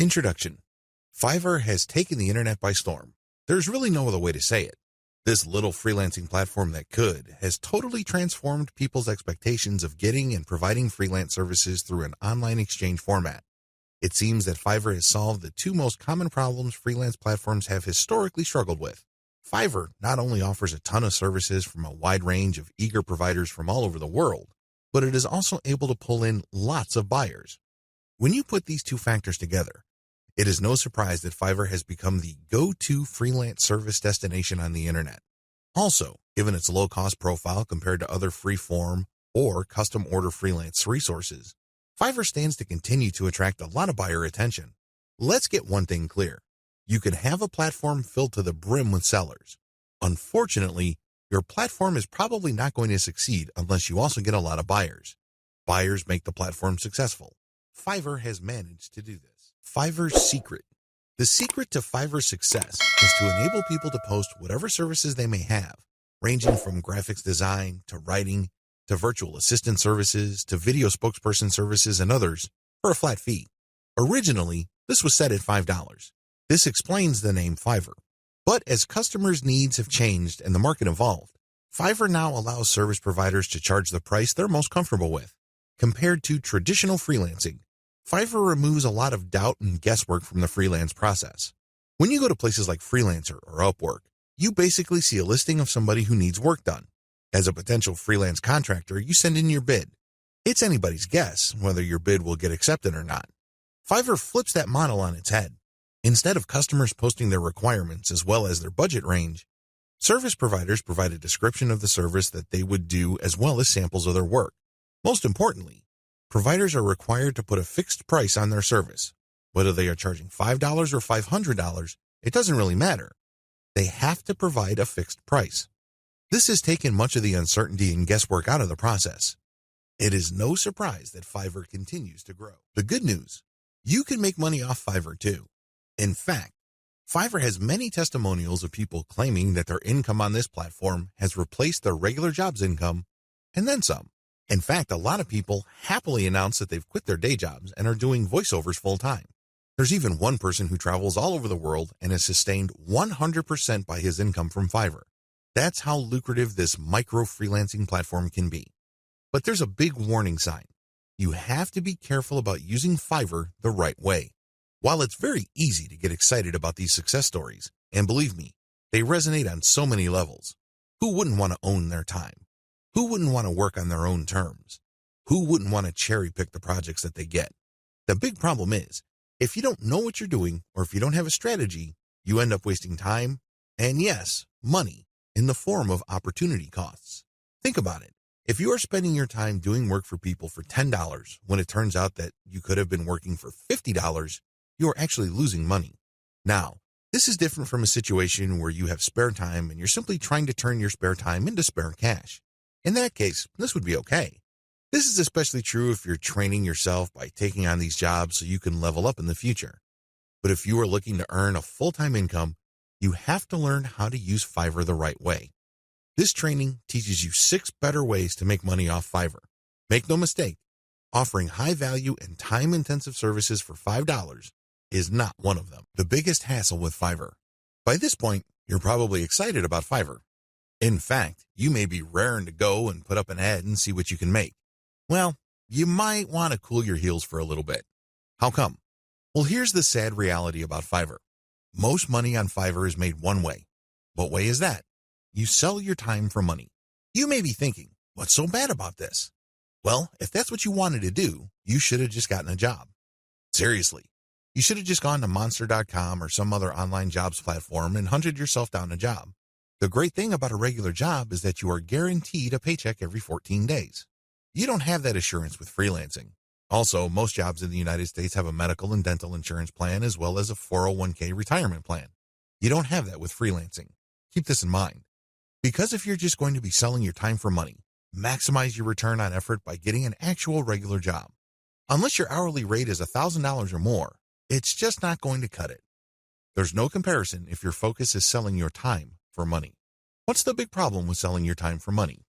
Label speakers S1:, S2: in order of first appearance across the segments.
S1: Introduction. Fiverr has taken the internet by storm. There's really no other way to say it. This little freelancing platform that could has totally transformed people's expectations of getting and providing freelance services through an online exchange format. It seems that Fiverr has solved the two most common problems freelance platforms have historically struggled with. Fiverr not only offers a ton of services from a wide range of eager providers from all over the world, but it is also able to pull in lots of buyers. When you put these two factors together, it is no surprise that Fiverr has become the go-to freelance service destination on the internet. Also, given its low-cost profile compared to other free-form or custom-order freelance resources, Fiverr stands to continue to attract a lot of buyer attention. Let's get one thing clear. You can have a platform filled to the brim with sellers. Unfortunately, your platform is probably not going to succeed unless you also get a lot of buyers. Buyers make the platform successful. Fiverr has managed to do this. Fiverr's secret. The secret to Fiverr's success is to enable people to post whatever services they may have, ranging from graphics design to writing to virtual assistant services to video spokesperson services and others, for a flat fee. Originally, this was set at $5. This explains the name Fiverr. But as customers' needs have changed and the market evolved, Fiverr now allows service providers to charge the price they're most comfortable with. Compared to traditional freelancing, Fiverr removes a lot of doubt and guesswork from the freelance process. When you go to places like Freelancer or Upwork, you basically see a listing of somebody who needs work done. As a potential freelance contractor, you send in your bid. It's anybody's guess whether your bid will get accepted or not. Fiverr flips that model on its head. Instead of customers posting their requirements as well as their budget range, service providers provide a description of the service that they would do as well as samples of their work. Most importantly, providers are required to put a fixed price on their service. Whether they are charging $5 or $500, it doesn't really matter. They have to provide a fixed price. This has taken much of the uncertainty and guesswork out of the process. It is no surprise that Fiverr continues to grow. The good news, you can make money off Fiverr too. In fact, Fiverr has many testimonials of people claiming that their income on this platform has replaced their regular job's income and then some. In fact, a lot of people happily announce that they've quit their day jobs and are doing voiceovers full-time. There's even one person who travels all over the world and is sustained 100% by his income from Fiverr. That's how lucrative this micro-freelancing platform can be. But there's a big warning sign. You have to be careful about using Fiverr the right way. While it's very easy to get excited about these success stories, and believe me, they resonate on so many levels. Who wouldn't want to own their time? Who wouldn't want to work on their own terms? Who wouldn't want to cherry-pick the projects that they get? The big problem is, if you don't know what you're doing or if you don't have a strategy, you end up wasting time and, yes, money in the form of opportunity costs. Think about it. If you are spending your time doing work for people for $10 when it turns out that you could have been working for $50, you are actually losing money. Now, this is different from a situation where you have spare time and you're simply trying to turn your spare time into spare cash. In that case, this would be okay. This is especially true if you're training yourself by taking on these jobs so you can level up in the future. But if you are looking to earn a full-time income, you have to learn how to use Fiverr the right way. This training teaches you 6 better ways to make money off Fiverr. Make no mistake, offering high-value and time-intensive services for $5 is not one of them. The biggest hassle with Fiverr. By this point, you're probably excited about Fiverr. In fact, you may be raring to go and put up an ad and see what you can make. Well, you might want to cool your heels for a little bit. How come? Well, here's the sad reality about Fiverr. Most money on Fiverr is made one way. What way is that? You sell your time for money. You may be thinking, what's so bad about this? Well, if that's what you wanted to do, you should have just gotten a job. Seriously, you should have just gone to Monster.com or some other online jobs platform and hunted yourself down a job. The great thing about a regular job is that you are guaranteed a paycheck every 14 days. You don't have that assurance with freelancing. Also, most jobs in the United States have a medical and dental insurance plan as well as a 401k retirement plan. You don't have that with freelancing. Keep this in mind. Because if you're just going to be selling your time for money, maximize your return on effort by getting an actual regular job. Unless your hourly rate is $1,000 or more, it's just not going to cut it. There's no comparison if your focus is selling your time for money. What's the big problem with selling your time for money?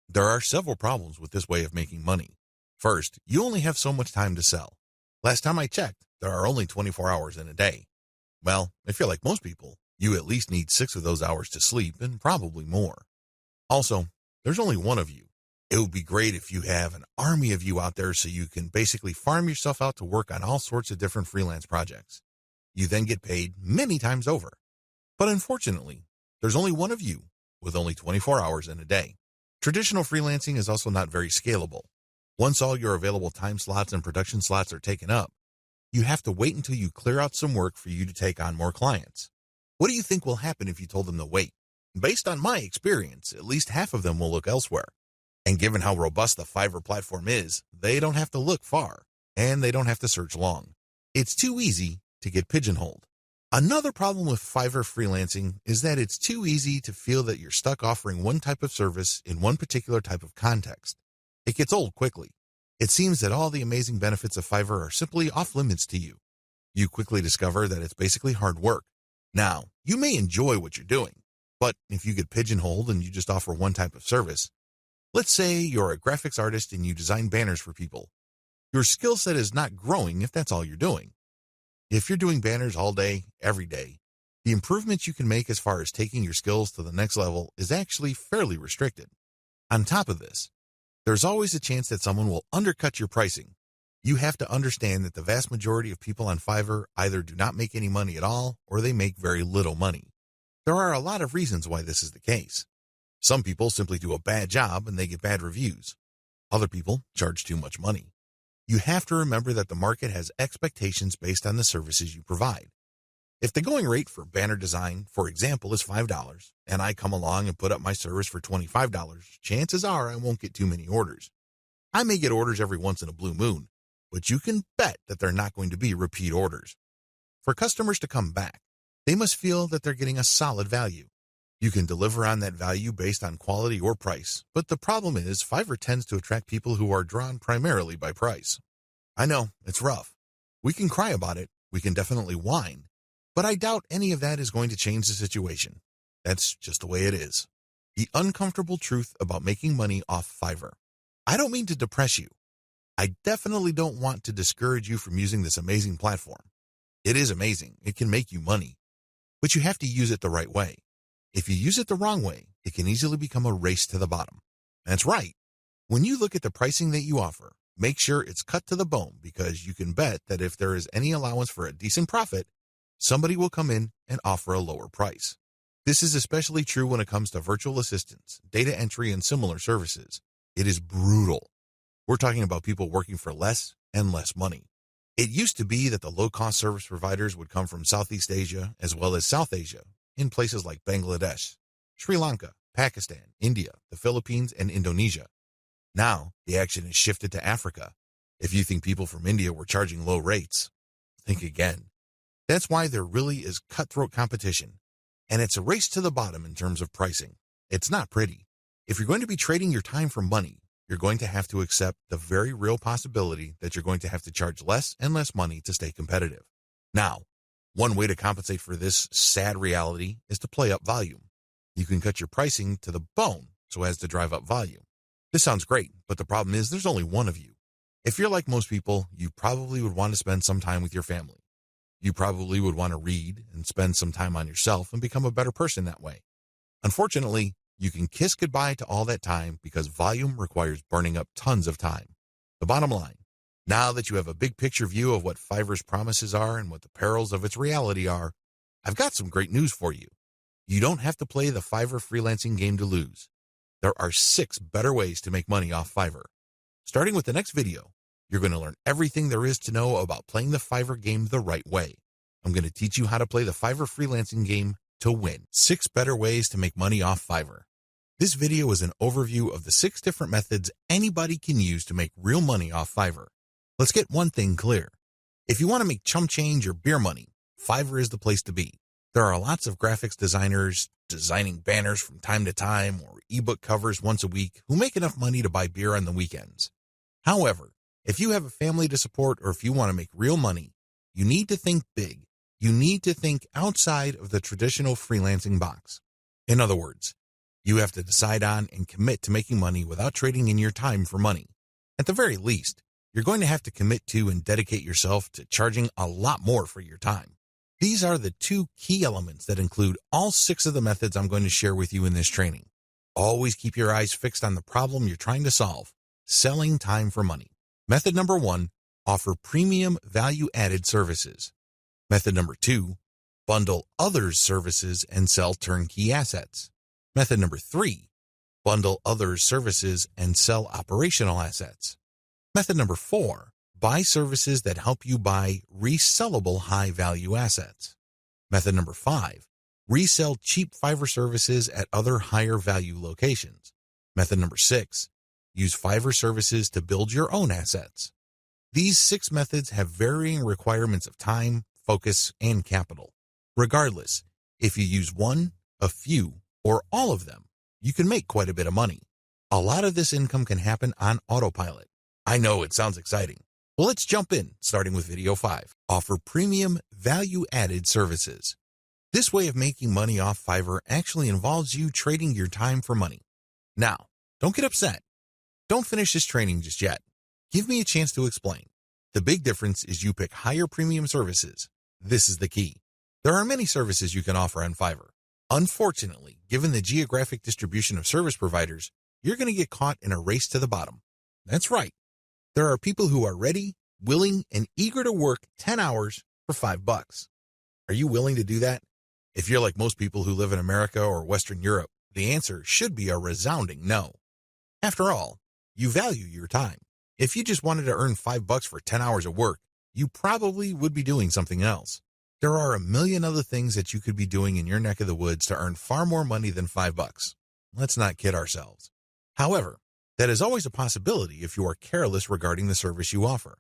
S1: There are several problems with this way of making money. First, you only have so much time to sell. Last time I checked, there are only 24 hours in a day. Well, if you're like most people, you at least need 6 of those hours to sleep and probably more. Also, there's only one of you. It would be great if you have an army of you out there so you can basically farm yourself out to work on all sorts of different freelance projects. You then get paid many times over. But unfortunately, there's only one of you with only 24 hours in a day. Traditional freelancing is also not very scalable. Once all your available time slots and production slots are taken up, you have to wait until you clear out some work for you to take on more clients. What do you think will happen if you told them to wait? Based on my experience, at least half of them will look elsewhere. And given how robust the Fiverr platform is, they don't have to look far, and they don't have to search long. It's too easy to get pigeonholed. Another problem with Fiverr freelancing is that it's too easy to feel that you're stuck offering one type of service in one particular type of context. It gets old quickly. It seems that all the amazing benefits of Fiverr are simply off limits to you. You quickly discover that it's basically hard work. Now, you may enjoy what you're doing, but if you get pigeonholed and you just offer one type of service, let's say you're a graphics artist and you design banners for people, your skill set is not growing if that's all you're doing. If you're doing banners all day, every day, the improvements you can make as far as taking your skills to the next level is actually fairly restricted. On top of this, there's always a chance that someone will undercut your pricing. You have to understand that the vast majority of people on Fiverr either do not make any money at all or they make very little money. There are a lot of reasons why this is the case. Some people simply do a bad job and they get bad reviews. Other people charge too much money. You have to remember that the market has expectations based on the services you provide. If the going rate for banner design, for example, is $5, and I come along and put up my service for $25, chances are I won't get too many orders. I may get orders every once in a blue moon, but you can bet that they're not going to be repeat orders. For customers to come back, they must feel that they're getting a solid value. You can deliver on that value based on quality or price, but the problem is Fiverr tends to attract people who are drawn primarily by price. I know, it's rough. We can cry about it, we can definitely whine, but I doubt any of that is going to change the situation. That's just the way it is. The uncomfortable truth about making money off Fiverr. I don't mean to depress you. I definitely don't want to discourage you from using this amazing platform. It is amazing, it can make you money, but you have to use it the right way. If you use it the wrong way, it can easily become a race to the bottom. That's right. When you look at the pricing that you offer, make sure it's cut to the bone because you can bet that if there is any allowance for a decent profit, somebody will come in and offer a lower price. This is especially true when it comes to virtual assistants, data entry, and similar services. It is brutal. We're talking about people working for less and less money. It used to be that the low-cost service providers would come from Southeast Asia as well as South Asia, in places like Bangladesh, Sri Lanka, Pakistan, India, the Philippines, and Indonesia. Now, the action has shifted to Africa. If you think people from India were charging low rates, think again. That's why there really is cutthroat competition, and it's a race to the bottom in terms of pricing. It's not pretty. If you're going to be trading your time for money, you're going to have to accept the very real possibility that you're going to have to charge less and less money to stay competitive. Now, one way to compensate for this sad reality is to play up volume. You can cut your pricing to the bone so as to drive up volume. This sounds great, but the problem is there's only one of you. If you're like most people, you probably would want to spend some time with your family. You probably would want to read and spend some time on yourself and become a better person that way. Unfortunately, you can kiss goodbye to all that time because volume requires burning up tons of time. The bottom line, now that you have a big picture view of what Fiverr's promises are and what the perils of its reality are, I've got some great news for you. You don't have to play the Fiverr freelancing game to lose. There are 6 better ways to make money off Fiverr. Starting with the next video, you're going to learn everything there is to know about playing the Fiverr game the right way. I'm going to teach you how to play the Fiverr freelancing game to win. 6 better ways to make money off Fiverr. This video is an overview of the 6 different methods anybody can use to make real money off Fiverr. Let's get one thing clear. If you want to make chump change or beer money, Fiverr is the place to be. There are lots of graphics designers designing banners from time to time or ebook covers once a week who make enough money to buy beer on the weekends. However, if you have a family to support or if you want to make real money, you need to think big. You need to think outside of the traditional freelancing box. In other words, you have to decide on and commit to making money without trading in your time for money. At the very least, you're going to have to commit to and dedicate yourself to charging a lot more for your time. These are the 2 key elements that include all 6 of the methods I'm going to share with you in this training. Always keep your eyes fixed on the problem you're trying to solve, selling time for money. Method number 1, offer premium value-added services. Method number 2, bundle others' services and sell turnkey assets. Method number 3, bundle others' services and sell operational assets. Method number 4, buy services that help you buy resellable high-value assets. Method number 5, resell cheap Fiverr services at other higher-value locations. Method number 6, use Fiverr services to build your own assets. These 6 methods have varying requirements of time, focus, and capital. Regardless, if you use one, a few, or all of them, you can make quite a bit of money. A lot of this income can happen on autopilot. I know it sounds exciting. Well, let's jump in, starting with video 5. Offer premium value-added services. This way of making money off Fiverr actually involves you trading your time for money. Now, don't get upset. Don't finish this training just yet. Give me a chance to explain. The big difference is you pick higher premium services. This is the key. There are many services you can offer on Fiverr. Unfortunately, given the geographic distribution of service providers, you're going to get caught in a race to the bottom. That's right. There are people who are ready, willing, and eager to work 10 hours for $5. Are you willing to do that? If you're like most people who live in America or Western Europe, the answer should be a resounding no. After all, you value your time. If you just wanted to earn $5 for 10 hours of work, you probably would be doing something else. There are a million other things that you could be doing in your neck of the woods to earn far more money than $5. Let's not kid ourselves. However, that is always a possibility if you are careless regarding the service you offer.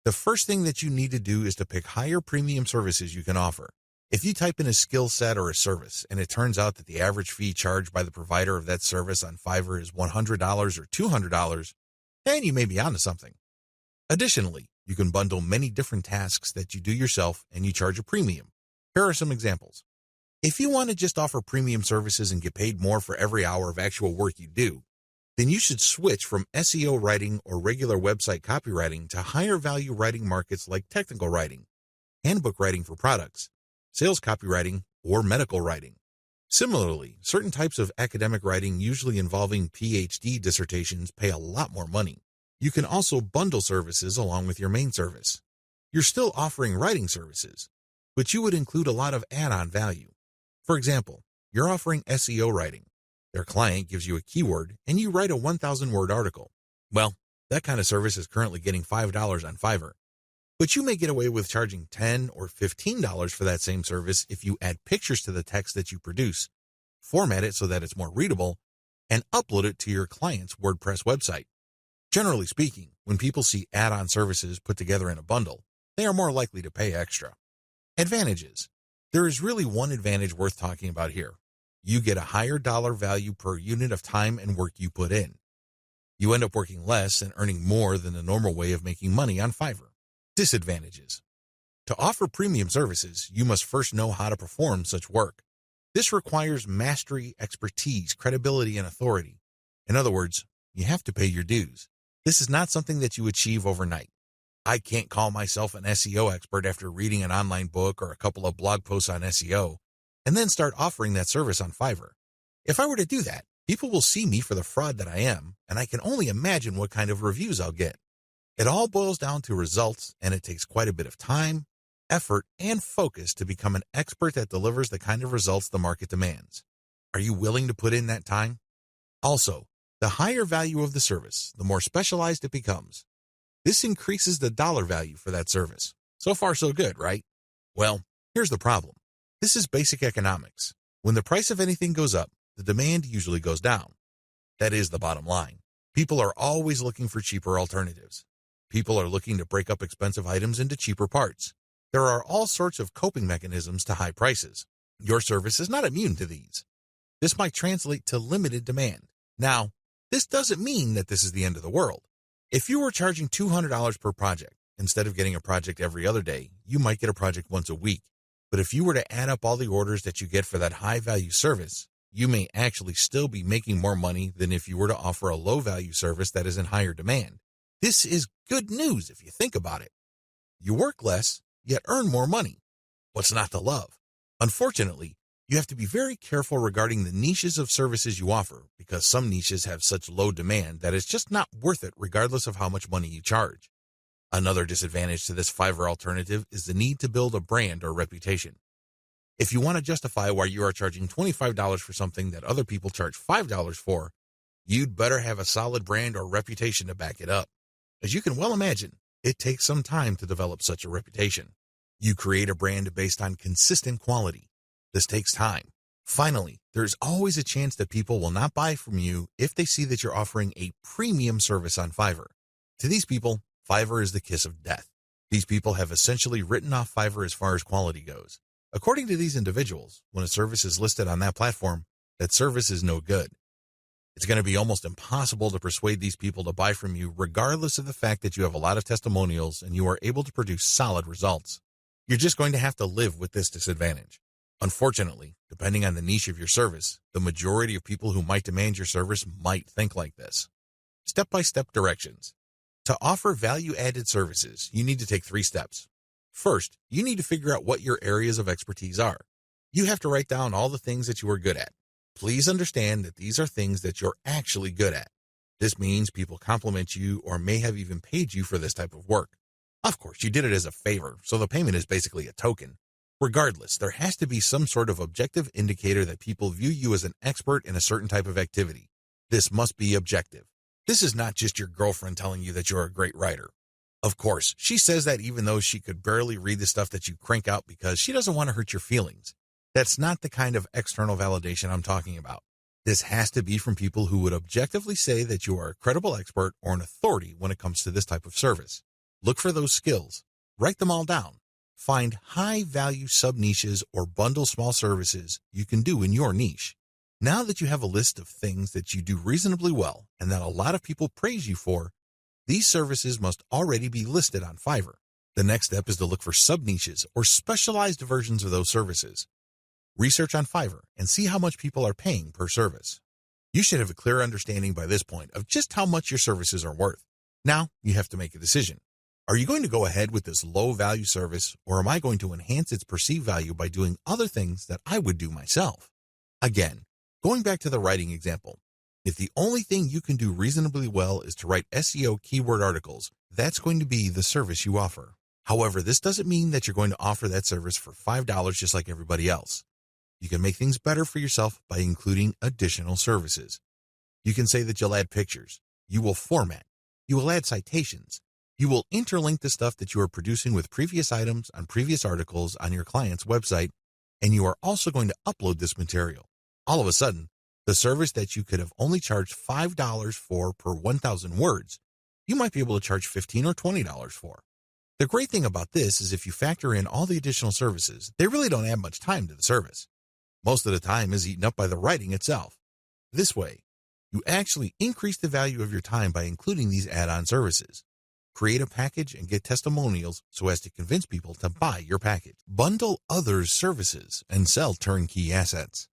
S1: The first thing that you need to do is to pick higher premium services you can offer. If you type in a skill set or a service and it turns out that the average fee charged by the provider of that service on Fiverr is $100 or $200, then you may be onto something. Additionally, you can bundle many different tasks that you do yourself and you charge a premium. Here are some examples. If you want to just offer premium services and get paid more for every hour of actual work you do, then you should switch from SEO writing or regular website copywriting to higher value writing markets like technical writing, handbook writing for products, sales copywriting, or medical writing. Similarly, certain types of academic writing, usually involving PhD dissertations, pay a lot more money. You can also bundle services along with your main service. You're still offering writing services, but you would include a lot of add-on value. For example, you're offering SEO writing. Their client gives you a keyword and you write a 1,000-word article. Well, that kind of service is currently getting $5 on Fiverr. But you may get away with charging $10 or $15 for that same service if you add pictures to the text that you produce, format it so that it's more readable, and upload it to your client's WordPress website. Generally speaking, when people see add-on services put together in a bundle, they are more likely to pay extra. Advantages. There is really one advantage worth talking about here. You get a higher dollar value per unit of time and work you put in. You end up working less and earning more than the normal way of making money on Fiverr. Disadvantages. To offer premium services, you must first know how to perform such work. This requires mastery, expertise, credibility, and authority. In other words, you have to pay your dues. This is not something that you achieve overnight. I can't call myself an SEO expert after reading an online book or a couple of blog posts on SEO and then start offering that service on Fiverr. If I were to do that, people will see me for the fraud that I am, and I can only imagine what kind of reviews I'll get. It all boils down to results, and it takes quite a bit of time, effort, and focus to become an expert that delivers the kind of results the market demands. Are you willing to put in that time? Also, the higher value of the service, the more specialized it becomes. This increases the dollar value for that service. So far, so good, right? Well, here's the problem. This is basic economics. When the price of anything goes up, the demand usually goes down. That is the bottom line. People are always looking for cheaper alternatives. People are looking to break up expensive items into cheaper parts. There are all sorts of coping mechanisms to high prices. Your service is not immune to these. This might translate to limited demand. Now, this doesn't mean that this is the end of the world. If you were charging $200 per project, instead of getting a project every other day, you might get a project once a week. But if you were to add up all the orders that you get for that high-value service, you may actually still be making more money than if you were to offer a low-value service that is in higher demand. This is good news if you think about it. You work less, yet earn more money. What's not to love? Unfortunately, you have to be very careful regarding the niches of services you offer because some niches have such low demand that it's just not worth it regardless of how much money you charge. Another disadvantage to this Fiverr alternative is the need to build a brand or reputation. If you want to justify why you are charging $25 for something that other people charge $5 for, you'd better have a solid brand or reputation to back it up. As you can well imagine, it takes some time to develop such a reputation. You create a brand based on consistent quality. This takes time. Finally, there's always a chance that people will not buy from you if they see that you're offering a premium service on Fiverr. To these people, Fiverr is the kiss of death. These people have essentially written off Fiverr as far as quality goes. According to these individuals, when a service is listed on that platform, that service is no good. It's going to be almost impossible to persuade these people to buy from you regardless of the fact that you have a lot of testimonials and you are able to produce solid results. You're just going to have to live with this disadvantage. Unfortunately, depending on the niche of your service, the majority of people who might demand your service might think like this. Step-by-step directions. To offer value-added services, you need to take 3 steps. First, you need to figure out what your areas of expertise are. You have to write down all the things that you are good at. Please understand that these are things that you're actually good at. This means people compliment you or may have even paid you for this type of work. Of course, you did it as a favor, so the payment is basically a token. Regardless, there has to be some sort of objective indicator that people view you as an expert in a certain type of activity. This must be objective. This is not just your girlfriend telling you that you're a great writer. Of course, she says that even though she could barely read the stuff that you crank out because she doesn't want to hurt your feelings. That's not the kind of external validation I'm talking about. This has to be from people who would objectively say that you are a credible expert or an authority when it comes to this type of service. Look for those skills. Write them all down. Find high-value sub-niches or bundle small services you can do in your niche. Now that you have a list of things that you do reasonably well and that a lot of people praise you for, these services must already be listed on Fiverr. The next step is to look for sub-niches or specialized versions of those services. Research on Fiverr and see how much people are paying per service. You should have a clear understanding by this point of just how much your services are worth. Now, you have to make a decision. Are you going to go ahead with this low-value service, or am I going to enhance its perceived value by doing other things that I would do myself? Again, going back to the writing example, if the only thing you can do reasonably well is to write SEO keyword articles, that's going to be the service you offer. However, this doesn't mean that you're going to offer that service for $5 just like everybody else. You can make things better for yourself by including additional services. You can say that you'll add pictures, you will format, you will add citations, you will interlink the stuff that you are producing with previous items on previous articles on your client's website, and you are also going to upload this material. All of a sudden, the service that you could have only charged $5 for per 1,000 words, you might be able to charge $15 or $20 for. The great thing about this is if you factor in all the additional services, they really don't add much time to the service. Most of the time is eaten up by the writing itself. This way, you actually increase the value of your time by including these add-on services. Create a package and get testimonials so as to convince people to buy your package. Bundle others' services and sell turnkey assets.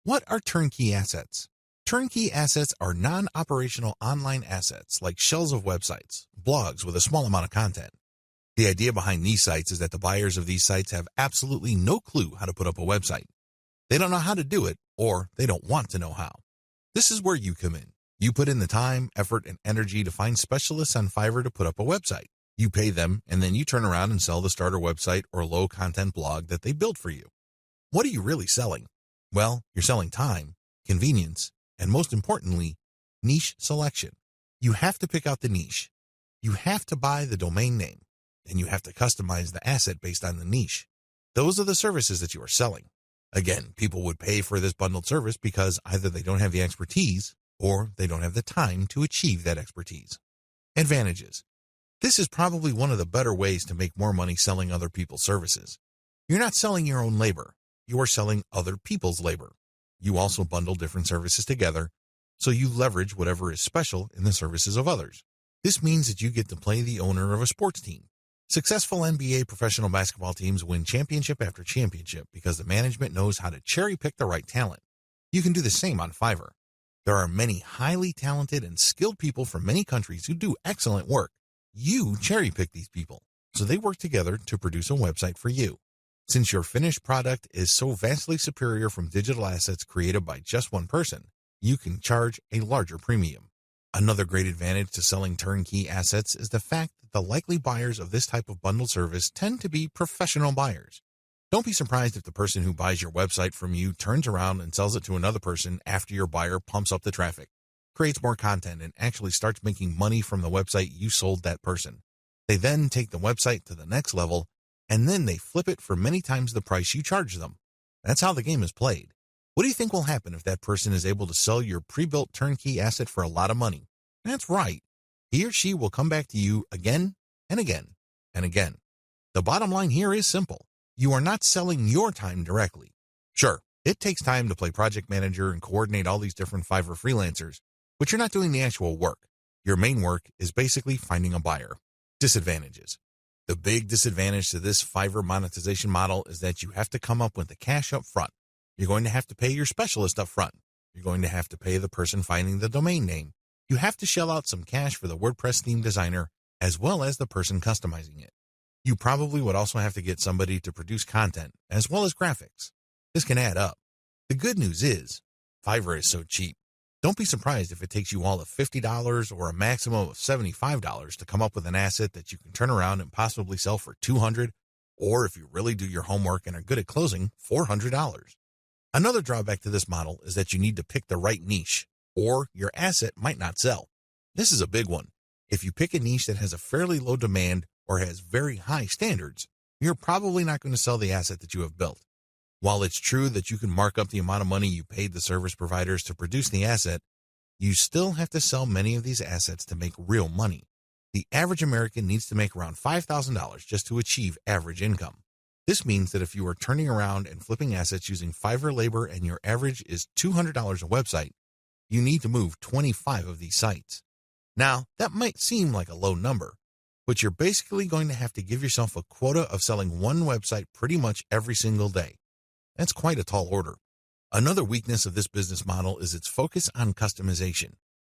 S1: What are turnkey assets? Turnkey assets are non-operational online assets like shells of websites, blogs with a small amount of content. The idea behind these sites is that the buyers of these sites have absolutely no clue how to put up a website. They don't know how to do it, or they don't want to know how. This is where you come in. You put in the time, effort, and energy to find specialists on Fiverr to put up a website. You pay them, and then you turn around and sell the starter website or low-content blog that they built for you. What are you really selling? Well, you're selling time, convenience, and most importantly, niche selection. You have to pick out the niche. You have to buy the domain name, and you have to customize the asset based on the niche. Those are the services that you are selling. Again, people would pay for this bundled service because either they don't have the expertise or they don't have the time to achieve that expertise. Advantages. This is probably one of the better ways to make more money selling other people's services. You're not selling your own labor. You are selling other people's labor. You also bundle different services together, so you leverage whatever is special in the services of others. This means that you get to play the owner of a sports team. Successful NBA professional basketball teams win championship after championship because the management knows how to cherry-pick the right talent. You can do the same on Fiverr. There are many highly talented and skilled people from many countries who do excellent work. You cherry-pick these people, so they work together to produce a website for you. Since your finished product is so vastly superior from digital assets created by just one person, you can charge a larger premium. Another great advantage to selling turnkey assets is the fact that the likely buyers of this type of bundled service tend to be professional buyers. Don't be surprised if the person who buys your website from you turns around and sells it to another person after your buyer pumps up the traffic, creates more content, and actually starts making money from the website you sold that person. They then take the website to the next level, and then they flip it for many times the price you charge them. That's how the game is played. What do you think will happen if that person is able to sell your pre-built turnkey asset for a lot of money? That's right. He or she will come back to you again and again and again. The bottom line here is simple. You are not selling your time directly. Sure, it takes time to play project manager and coordinate all these different Fiverr freelancers, but you're not doing the actual work. Your main work is basically finding a buyer. Disadvantages. The big disadvantage to this Fiverr monetization model is that you have to come up with the cash up front. You're going to have to pay your specialist up front. You're going to have to pay the person finding the domain name. You have to shell out some cash for the WordPress theme designer as well as the person customizing it. You probably would also have to get somebody to produce content as well as graphics. This can add up. The good news is, Fiverr is so cheap. Don't be surprised if it takes you all of $50 or a maximum of $75 to come up with an asset that you can turn around and possibly sell for $200, or if you really do your homework and are good at closing, $400. Another drawback to this model is that you need to pick the right niche, or your asset might not sell. This is a big one. If you pick a niche that has a fairly low demand or has very high standards, you're probably not going to sell the asset that you have built. While it's true that you can mark up the amount of money you paid the service providers to produce the asset, you still have to sell many of these assets to make real money. The average American needs to make around $5,000 just to achieve average income. This means that if you are turning around and flipping assets using Fiverr labor and your average is $200 a website, you need to move 25 of these sites. Now, that might seem like a low number, but you're basically going to have to give yourself a quota of selling one website pretty much every single day. That's quite a tall order. Another weakness of this business model is its focus on customization.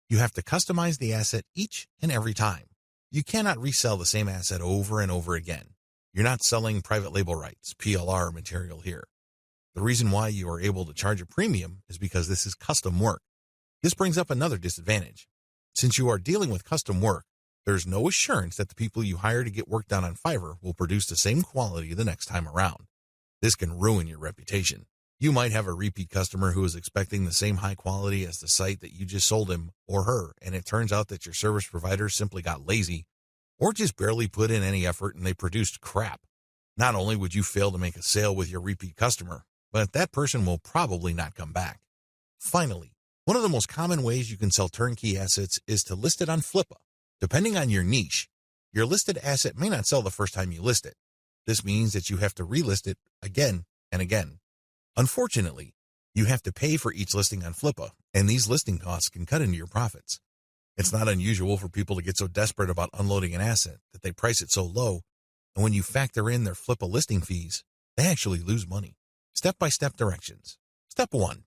S1: You have to customize the asset each and every time. You cannot resell the same asset over and over again. You're not selling private label rights, PLR material here. The reason why you are able to charge a premium is because this is custom work. This brings up another disadvantage. Since you are dealing with custom work, there's no assurance that the people you hire to get work done on Fiverr will produce the same quality the next time around. This can ruin your reputation. You might have a repeat customer who is expecting the same high quality as the site that you just sold him or her, and it turns out that your service provider simply got lazy or just barely put in any effort and they produced crap. Not only would you fail to make a sale with your repeat customer, but that person will probably not come back. Finally, one of the most common ways you can sell turnkey assets is to list it on Flippa. Depending on your niche, your listed asset may not sell the first time you list it. This means that you have to relist it again and again. Unfortunately, you have to pay for each listing on Flippa, and these listing costs can cut into your profits. It's not unusual for people to get so desperate about unloading an asset that they price it so low, and when you factor in their Flippa listing fees, they actually lose money. Step-by-step directions. Step 1.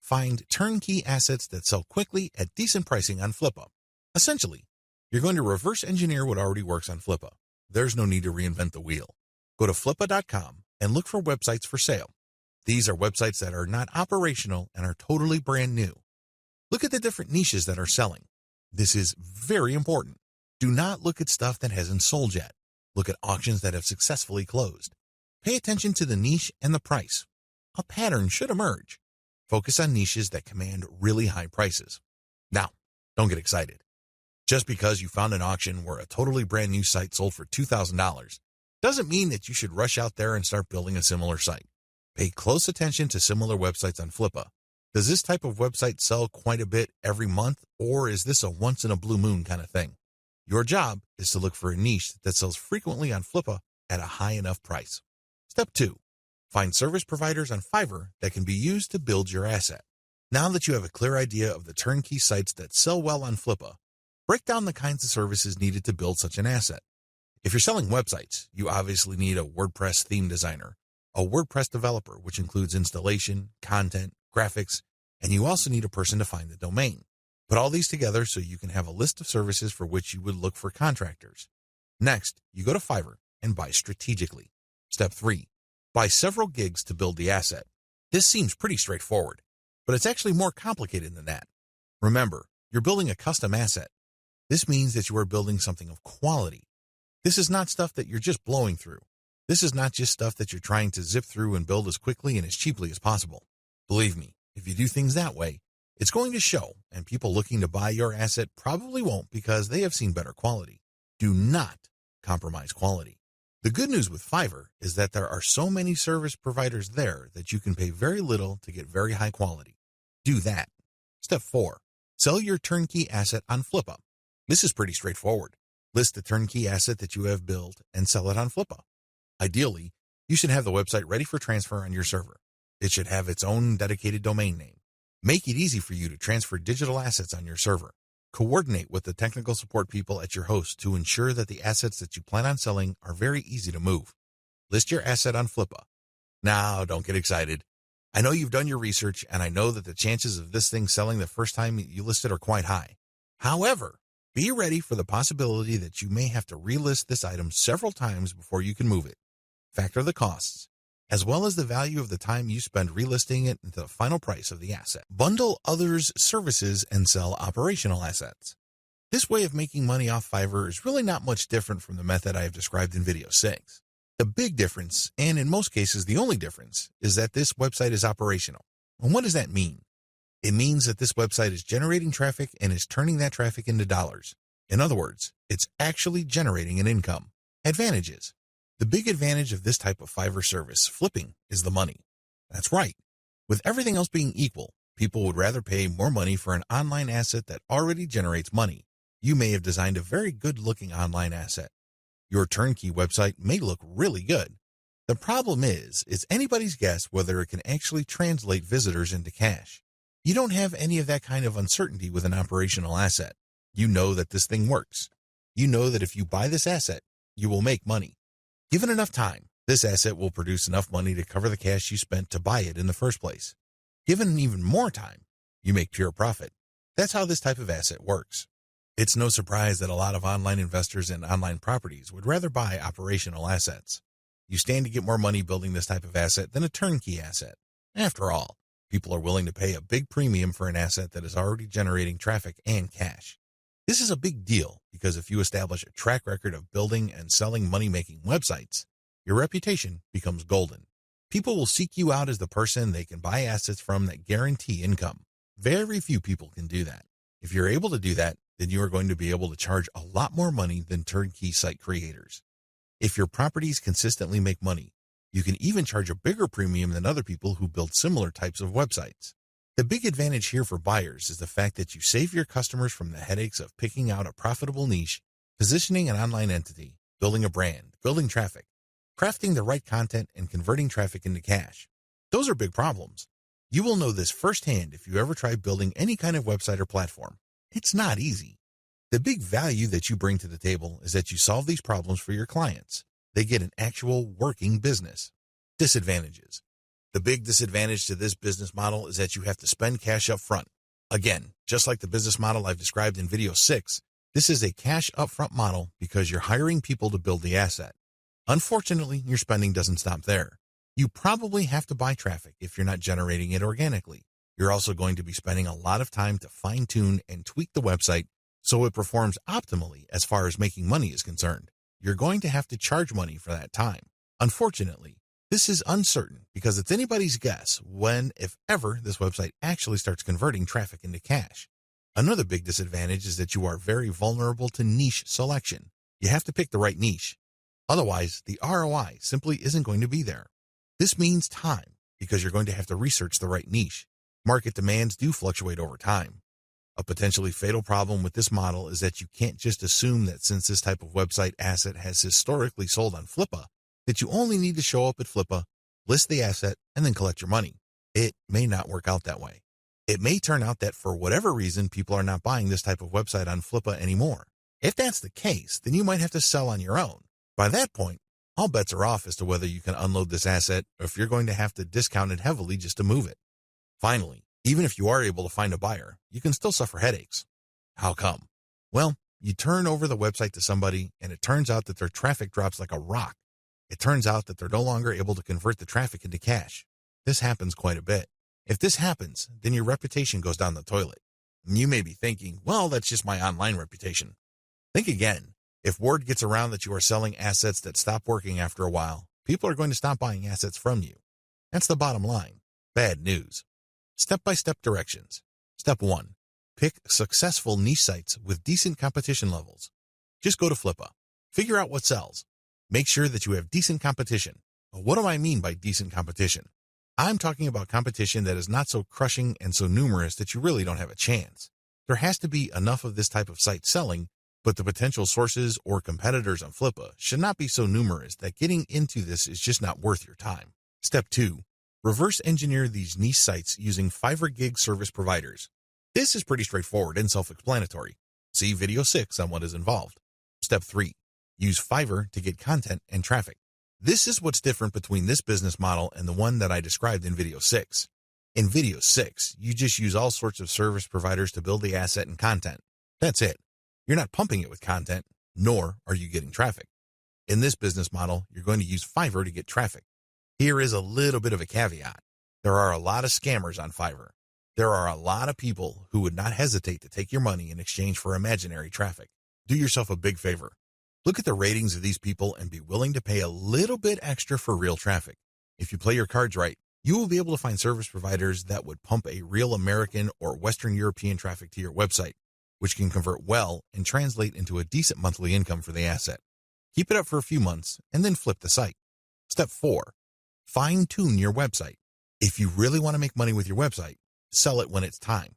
S1: Find turnkey assets that sell quickly at decent pricing on Flippa. Essentially, you're going to reverse engineer what already works on Flippa. There's no need to reinvent the wheel. Go to flippa.com and look for websites for sale. These are websites that are not operational and are totally brand new. Look at the different niches that are selling. This is very important. Do not look at stuff that hasn't sold yet. Look at auctions that have successfully closed. Pay attention to the niche and the price. A pattern should emerge. Focus on niches that command really high prices. Now, don't get excited. Just because you found an auction where a totally brand new site sold for $2,000 doesn't mean that you should rush out there and start building a similar site. Pay close attention to similar websites on Flippa. Does this type of website sell quite a bit every month, or is this a once-in-a-blue-moon kind of thing? Your job is to look for a niche that sells frequently on Flippa at a high enough price. Step 2. Find service providers on Fiverr that can be used to build your asset. Now that you have a clear idea of the turnkey sites that sell well on Flippa, break down the kinds of services needed to build such an asset. If you're selling websites, you obviously need a WordPress theme designer, a WordPress developer, which includes installation, content, graphics, And you also need a person to find the domain. Put all these together so you can have a list of services for which you would look for contractors. Next, you go to Fiverr and buy strategically. Step 3. Buy several gigs to build the asset. This seems pretty straightforward, but it's actually more complicated than that. Remember, you're building a custom asset. This means that you are building something of quality. This is not stuff that you're just blowing through. This is not just stuff that you're trying to zip through and build as quickly and as cheaply as possible. Believe me, if you do things that way, it's going to show, and people looking to buy your asset probably won't because they have seen better quality. Do not compromise quality. The good news with Fiverr is that there are so many service providers there that you can pay very little to get very high quality. Do that. Step 4. Sell your turnkey asset on Flippa. This is pretty straightforward. List the turnkey asset that you have built and sell it on Flippa. Ideally, you should have the website ready for transfer on your server. It should have its own dedicated domain name. Make it easy for you to transfer digital assets on your server. Coordinate with the technical support people at your host to ensure that the assets that you plan on selling are very easy to move. List your asset on Flippa. Now, don't get excited. I know you've done your research, and I know that the chances of this thing selling the first time you list it are quite high. However, be ready for the possibility that you may have to relist this item several times before you can move it. Factor the costs, as well as the value of the time you spend relisting it into the final price of the asset. Bundle others' services and sell operational assets. This way of making money off Fiverr is really not much different from the method I have described in video 6. The big difference, and in most cases the only difference, is that this website is operational. And what does that mean? It means that this website is generating traffic and is turning that traffic into dollars. In other words, it's actually generating an income. Advantages. The big advantage of this type of Fiverr service, flipping, is the money. That's right. With everything else being equal, people would rather pay more money for an online asset that already generates money. You may have designed a very good-looking online asset. Your turnkey website may look really good. The problem is, it's anybody's guess whether it can actually translate visitors into cash. You don't have any of that kind of uncertainty with an operational asset. You know that this thing works. You know that if you buy this asset, you will make money. Given enough time, this asset will produce enough money to cover the cash you spent to buy it in the first place. Given even more time, you make pure profit. That's how this type of asset works. It's no surprise that a lot of online investors in online properties would rather buy operational assets. You stand to get more money building this type of asset than a turnkey asset. After all, people are willing to pay a big premium for an asset that is already generating traffic and cash. This is a big deal because if you establish a track record of building and selling money-making websites, your reputation becomes golden. People will seek you out as the person they can buy assets from that guarantee income. Very few people can do that. If you're able to do that, then you are going to be able to charge a lot more money than turnkey site creators. If your properties consistently make money, you can even charge a bigger premium than other people who build similar types of websites. The big advantage here for buyers is the fact that you save your customers from the headaches of picking out a profitable niche, positioning an online entity, building a brand, building traffic, crafting the right content, and converting traffic into cash. Those are big problems. You will know this firsthand if you ever try building any kind of website or platform. It's not easy. The big value that you bring to the table is that you solve these problems for your clients. They get an actual working business. Disadvantages. The big disadvantage to this business model is that you have to spend cash up front. Again, just like the business model I've described in video 6, this is a cash upfront model because you're hiring people to build the asset. Unfortunately, your spending doesn't stop there. You probably have to buy traffic if you're not generating it organically. You're also going to be spending a lot of time to fine-tune and tweak the website so it performs optimally as far as making money is concerned. You're going to have to charge money for that time. Unfortunately, this is uncertain because it's anybody's guess when, if ever, this website actually starts converting traffic into cash. Another big disadvantage is that you are very vulnerable to niche selection. You have to pick the right niche. Otherwise, the ROI simply isn't going to be there. This means time because you're going to have to research the right niche. Market demands do fluctuate over time. A potentially fatal problem with this model is that you can't just assume that since this type of website asset has historically sold on Flippa, that you only need to show up at Flippa, list the asset, and then collect your money. It may not work out that way. It may turn out that for whatever reason, people are not buying this type of website on Flippa anymore. If that's the case, then you might have to sell on your own. By that point, all bets are off as to whether you can unload this asset or if you're going to have to discount it heavily just to move it. Finally, Even if you are able to find a buyer, you can still suffer headaches. How come? Well, you turn over the website to somebody and it turns out that their traffic drops like a rock. It turns out that they're no longer able to convert the traffic into cash. This happens quite a bit. If this happens, then your reputation goes down the toilet. And you may be thinking, well, that's just my online reputation. Think again. If word gets around that you are selling assets that stop working after a while, people are going to stop buying assets from you. That's the bottom line. Bad news. Step-by-step directions. Step 1. Pick successful niche sites with decent competition levels. Just go to Flippa. Figure out what sells. Make sure that you have decent competition. What do I mean by decent competition? I'm talking about competition that is not so crushing and so numerous that you really don't have a chance. There has to be enough of this type of site selling, but the potential sources or competitors on Flippa should not be so numerous that getting into this is just not worth your time. Step 2. Reverse engineer these niche sites using Fiverr gig service providers. This is pretty straightforward and self-explanatory. See video 6 on what is involved. Step 3. Use Fiverr to get content and traffic. This is what's different between this business model and the one that I described in video 6. In video 6, you just use all sorts of service providers to build the asset and content. That's it. You're not pumping it with content, nor are you getting traffic. In this business model, you're going to use Fiverr to get traffic. Here is a little bit of a caveat. There are a lot of scammers on Fiverr. There are a lot of people who would not hesitate to take your money in exchange for imaginary traffic. Do yourself a big favor. Look at the ratings of these people and be willing to pay a little bit extra for real traffic. If you play your cards right, you will be able to find service providers that would pump a real American or Western European traffic to your website, which can convert well and translate into a decent monthly income for the asset. Keep it up for a few months and then flip the site. Step 4. Fine-tune your website. If you really want to make money with your website, sell it when it's time.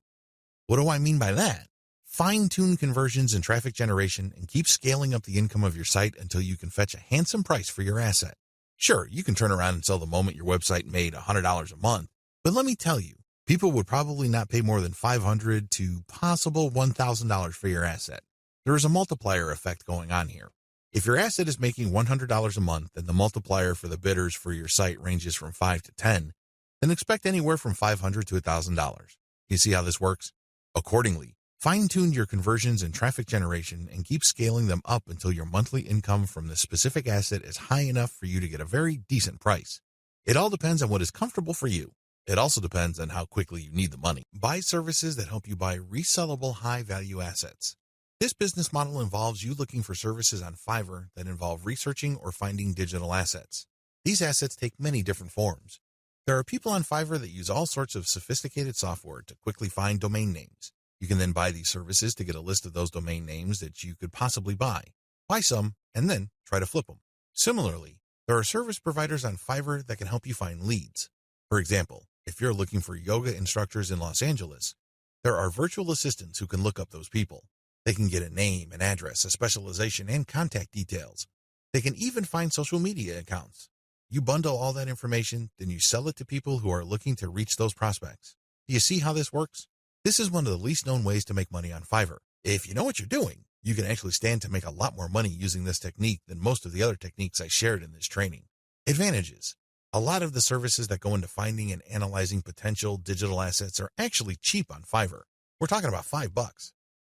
S1: What do I mean by that? Fine-tune conversions and traffic generation and keep scaling up the income of your site until you can fetch a handsome price for your asset. Sure, you can turn around and sell the moment your website made $100 a month, but let me tell you, people would probably not pay more than $500 to possible $1,000 for your asset. There is a multiplier effect going on here. If your asset is making $100 a month and the multiplier for the bidders for your site ranges from 5 to 10, then expect anywhere from $500 to $1,000. You see how this works? Accordingly, fine-tune your conversions and traffic generation and keep scaling them up until your monthly income from the specific asset is high enough for you to get a very decent price. It all depends on what is comfortable for you. It also depends on how quickly you need the money. Buy services that help you buy resellable high-value assets. This business model involves you looking for services on Fiverr that involve researching or finding digital assets. These assets take many different forms. There are people on Fiverr that use all sorts of sophisticated software to quickly find domain names. You can then buy these services to get a list of those domain names that you could possibly buy. Buy some, and then try to flip them. Similarly, there are service providers on Fiverr that can help you find leads. For example, if you're looking for yoga instructors in Los Angeles, there are virtual assistants who can look up those people. They can get a name, an address, a specialization, and contact details. They can even find social media accounts. You bundle all that information, then you sell it to people who are looking to reach those prospects. Do you see how this works? This is one of the least known ways to make money on Fiverr. If you know what you're doing, you can actually stand to make a lot more money using this technique than most of the other techniques I shared in this training. Advantages. A lot of the services that go into finding and analyzing potential digital assets are actually cheap on Fiverr. We're talking about $5.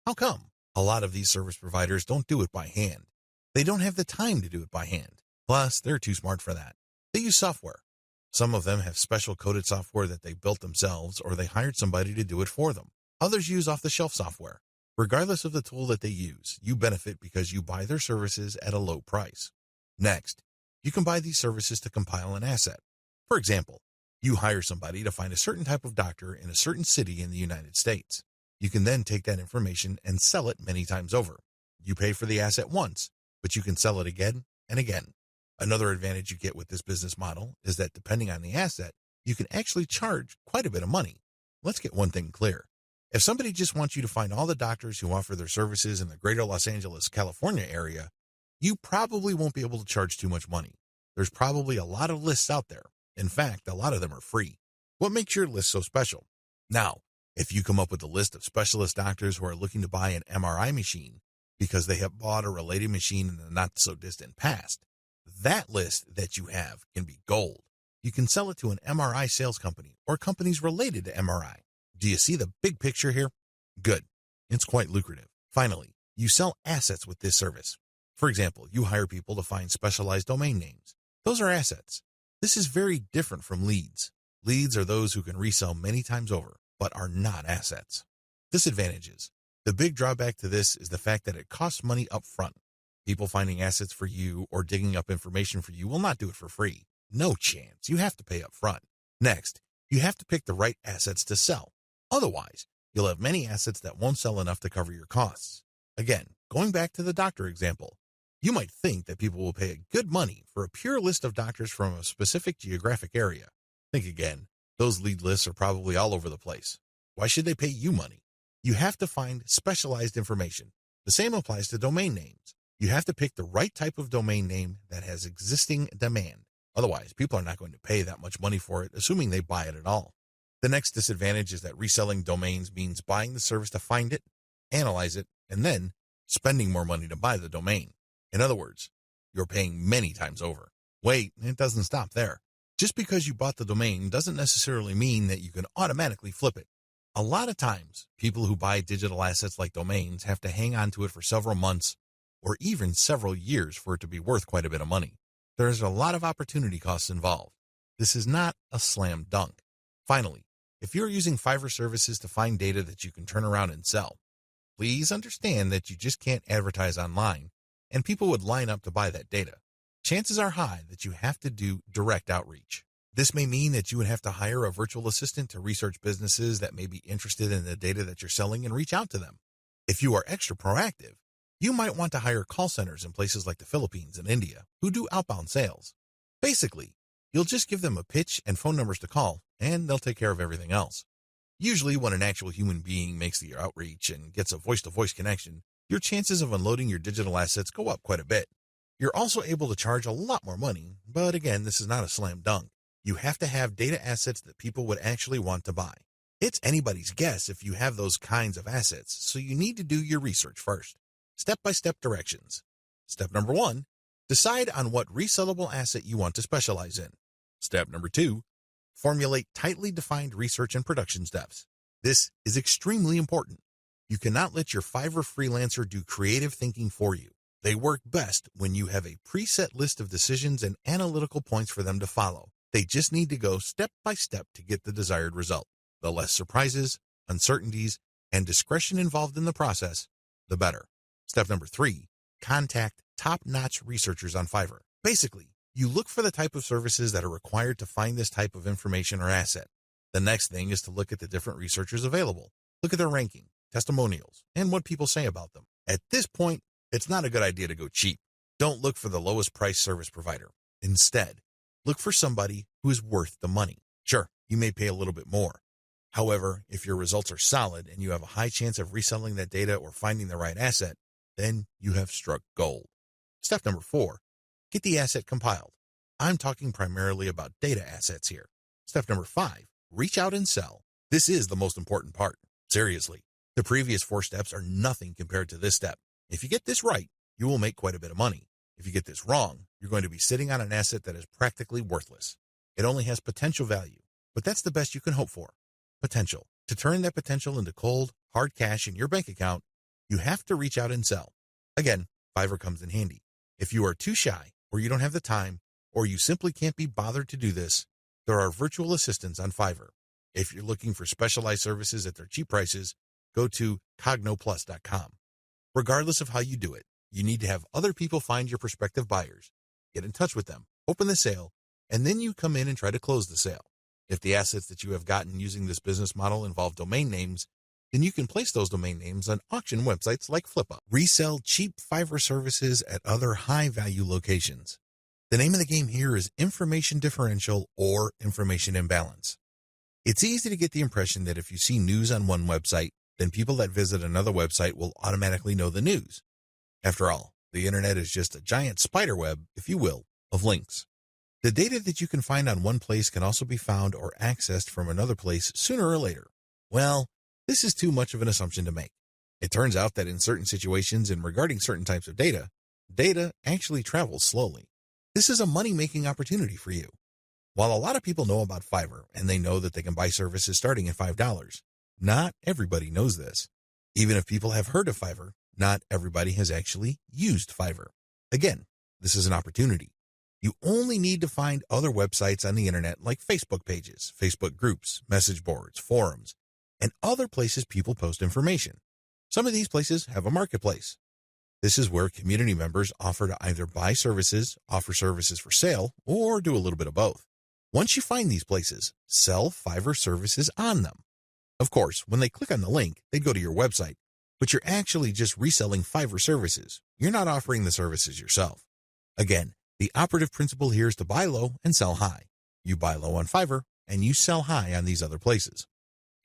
S1: How come? A lot of these service providers don't do it by hand. They don't have the time to do it by hand. Plus, they're too smart for that. They use software. Some of them have special coded software that they built themselves or they hired somebody to do it for them. Others use off-the-shelf software. Regardless of the tool that they use, you benefit because you buy their services at a low price. Next, you can buy these services to compile an asset. For example, you hire somebody to find a certain type of doctor in a certain city in the United States. You can then take that information and sell it many times over. You pay for the asset once, but you can sell it again and again. Another advantage you get with this business model is that depending on the asset, you can actually charge quite a bit of money. Let's get one thing clear. If somebody just wants you to find all the doctors who offer their services in the greater Los Angeles, California area, you probably won't be able to charge too much money. There's probably a lot of lists out there. In fact, a lot of them are free. What makes your list so special? Now, if you come up with a list of specialist doctors who are looking to buy an MRI machine because they have bought a related machine in the not-so-distant past, that list that you have can be gold. You can sell it to an MRI sales company or companies related to MRI. Do you see the big picture here? Good. It's quite lucrative. Finally, you sell assets with this service. For example, you hire people to find specialized domain names. Those are assets. This is very different from leads. Leads are those who can resell many times over, but are not assets. Disadvantages. The big drawback to this is the fact that it costs money up front. People finding assets for you or digging up information for you will not do it for free. No chance. You have to pay up front. Next, you have to pick the right assets to sell. Otherwise, you'll have many assets that won't sell enough to cover your costs. Again, going back to the doctor example, you might think that people will pay good money for a pure list of doctors from a specific geographic area. Think again. Those lead lists are probably all over the place. Why should they pay you money? You have to find specialized information. The same applies to domain names. You have to pick the right type of domain name that has existing demand. Otherwise, people are not going to pay that much money for it, assuming they buy it at all. The next disadvantage is that reselling domains means buying the service to find it, analyze it, and then spending more money to buy the domain. In other words, you're paying many times over. Wait, it doesn't stop there. Just because you bought the domain doesn't necessarily mean that you can automatically flip it. A lot of times, people who buy digital assets like domains have to hang on to it for several months or even several years for it to be worth quite a bit of money. There's a lot of opportunity costs involved. This is not a slam dunk. Finally, if you're using Fiverr services to find data that you can turn around and sell, please understand that you just can't advertise online and people would line up to buy that data. Chances are high that you have to do direct outreach. This may mean that you would have to hire a virtual assistant to research businesses that may be interested in the data that you're selling and reach out to them. If you are extra proactive, you might want to hire call centers in places like the Philippines and India who do outbound sales. Basically, you'll just give them a pitch and phone numbers to call, and they'll take care of everything else. Usually, when an actual human being makes the outreach and gets a voice-to-voice connection, your chances of unloading your digital assets go up quite a bit. You're also able to charge a lot more money, but again, this is not a slam dunk. You have to have data assets that people would actually want to buy. It's anybody's guess if you have those kinds of assets, so you need to do your research first. Step-by-step directions. Step number 1, decide on what resellable asset you want to specialize in. Step number 2, formulate tightly defined research and production steps. This is extremely important. You cannot let your Fiverr freelancer do creative thinking for you. They work best when you have a preset list of decisions and analytical points for them to follow. They just need to go step by step to get the desired result. The less surprises, uncertainties, and discretion involved in the process, the better. Step number 3, contact top-notch researchers on Fiverr. Basically, you look for the type of services that are required to find this type of information or asset. The next thing is to look at the different researchers available. Look at their ranking, testimonials, and what people say about them. At this point, it's not a good idea to go cheap. Don't look for the lowest price service provider. Instead, look for somebody who is worth the money. Sure, you may pay a little bit more. However, if your results are solid and you have a high chance of reselling that data or finding the right asset, then you have struck gold. Step number 4, get the asset compiled. I'm talking primarily about data assets here. Step number 5, reach out and sell. This is the most important part. Seriously, the previous 4 steps are nothing compared to this step. If you get this right, you will make quite a bit of money. If you get this wrong, you're going to be sitting on an asset that is practically worthless. It only has potential value, but that's the best you can hope for. Potential. To turn that potential into cold, hard cash in your bank account, you have to reach out and sell. Again, Fiverr comes in handy. If you are too shy, or you don't have the time, or you simply can't be bothered to do this, there are virtual assistants on Fiverr. If you're looking for specialized services at their cheap prices, go to cognoplus.com. Regardless of how you do it, you need to have other people find your prospective buyers, get in touch with them, open the sale, and then you come in and try to close the sale. If the assets that you have gotten using this business model involve domain names, then you can place those domain names on auction websites like FlipUp. Resell cheap Fiverr services at other high-value locations. The name of the game here is information differential or information imbalance. It's easy to get the impression that if you see news on one website, then people that visit another website will automatically know the news. After all, the internet is just a giant spider web, if you will, of links. The data that you can find on one place can also be found or accessed from another place sooner or later. Well, this is too much of an assumption to make. It turns out that in certain situations and regarding certain types of data, data actually travels slowly. This is a money-making opportunity for you. While a lot of people know about Fiverr and they know that they can buy services starting at $5, Not everybody knows this. Even if people have heard of Fiverr, not everybody has actually used Fiverr. Again, this is an opportunity. You only need to find other websites on the internet like Facebook pages, Facebook groups, message boards, forums, and other places people post information. Some of these places have a marketplace. This is where community members offer to either buy services, offer services for sale, or do a little bit of both. Once you find these places, sell Fiverr services on them. Of course, when they click on the link, they go to your website, but you're actually just reselling Fiverr services. You're not offering the services yourself. Again, the operative principle here is to buy low and sell high. You buy low on Fiverr, and you sell high on these other places.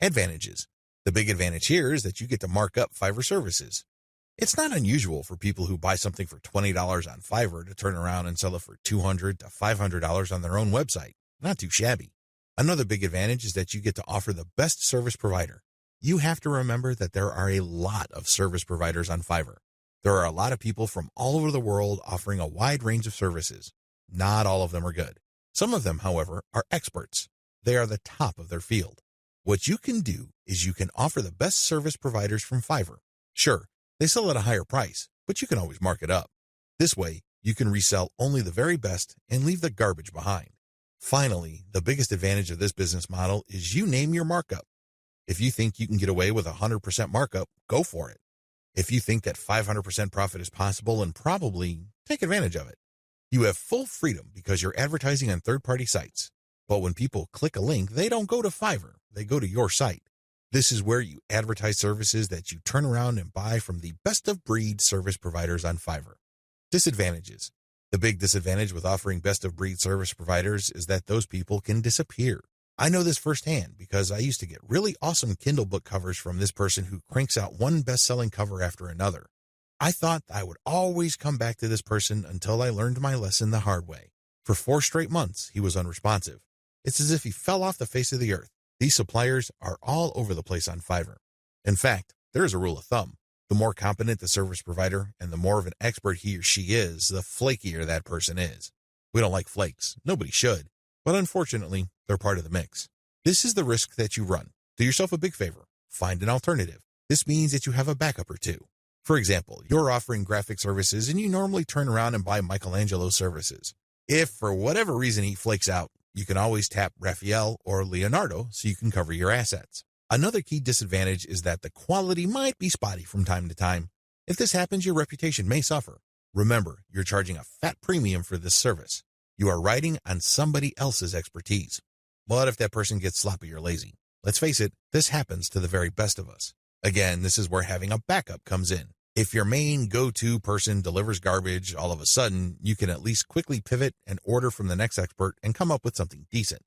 S1: Advantages. The big advantage here is that you get to mark up Fiverr services. It's not unusual for people who buy something for $20 on Fiverr to turn around and sell it for $200 to $500 on their own website. Not too shabby. Another big advantage is that you get to offer the best service provider. You have to remember that there are a lot of service providers on Fiverr. There are a lot of people from all over the world offering a wide range of services. Not all of them are good. Some of them, however, are experts. They are the top of their field. What you can do is you can offer the best service providers from Fiverr. Sure, they sell at a higher price, but you can always mark it up. This way, you can resell only the very best and leave the garbage behind. Finally, the biggest advantage of this business model is you name your markup. If you think you can get away with 100% markup, go for it. If you think that 500% profit is possible, and probably take advantage of it. You have full freedom because you're advertising on third-party sites. But when people click a link, they don't go to Fiverr, they go to your site. This is where you advertise services that you turn around and buy from the best-of-breed service providers on Fiverr. Disadvantages. The big disadvantage with offering best-of-breed service providers is that those people can disappear. I know this firsthand because I used to get really awesome Kindle book covers from this person who cranks out one best-selling cover after another. I thought I would always come back to this person until I learned my lesson the hard way. For 4 straight months, he was unresponsive. It's as if he fell off the face of the earth. These suppliers are all over the place on Fiverr. In fact, there is a rule of thumb. The more competent the service provider and the more of an expert he or she is, the flakier that person is. We don't like flakes. Nobody should. But unfortunately, they're part of the mix. This is the risk that you run. Do yourself a big favor. Find an alternative. This means that you have a backup or two. For example, you're offering graphic services and you normally turn around and buy Michelangelo's services. If for whatever reason he flakes out, you can always tap Raphael or Leonardo so you can cover your assets. Another key disadvantage is that the quality might be spotty from time to time. If this happens, your reputation may suffer. Remember, you're charging a fat premium for this service. You are riding on somebody else's expertise. What if that person gets sloppy or lazy? Let's face it, this happens to the very best of us. Again, this is where having a backup comes in. If your main go-to person delivers garbage all of a sudden, you can at least quickly pivot and order from the next expert and come up with something decent.